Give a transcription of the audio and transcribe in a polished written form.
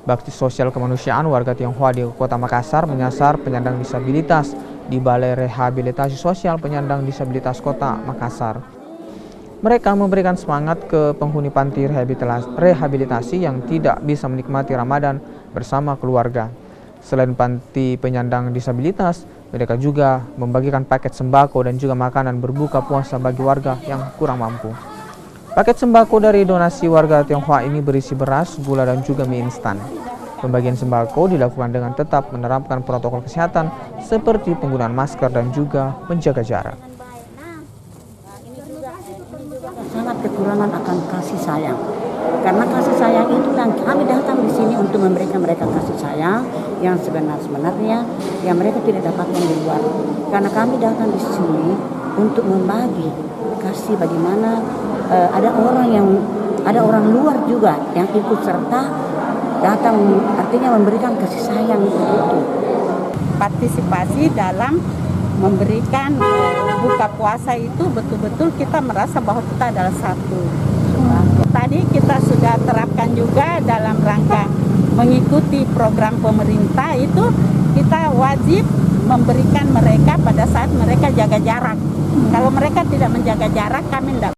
Bakti Sosial Kemanusiaan warga Tionghoa di Kota Makassar menyasar penyandang disabilitas di Balai Rehabilitasi Sosial Penyandang Disabilitas Kota Makassar. Mereka memberikan semangat ke penghuni panti rehabilitasi yang tidak bisa menikmati Ramadan bersama keluarga. Selain panti penyandang disabilitas, mereka juga membagikan paket sembako dan juga makanan berbuka puasa bagi warga yang kurang mampu. Paket sembako dari donasi warga Tionghoa ini berisi beras, gula, dan juga mie instan. Pembagian sembako dilakukan dengan tetap menerapkan protokol kesehatan seperti penggunaan masker dan juga menjaga jarak. Sangat kekurangan akan kasih sayang. Karena kasih sayang itu yang kami datang di sini untuk memberikan mereka kasih sayang yang sebenarnya yang mereka tidak dapatkan di luar. Karena kami datang di sini untuk membagi kasih bagaimana ada orang luar juga yang ikut serta datang, artinya memberikan kasih sayang itu. Partisipasi dalam memberikan buka puasa itu betul-betul kita merasa bahwa kita adalah satu. Tadi kita sudah terapkan juga dalam rangka mengikuti program pemerintah itu kita wajib memberikan mereka pada saat mereka jaga jarak. Kalau mereka tidak menjaga jarak, kami tidak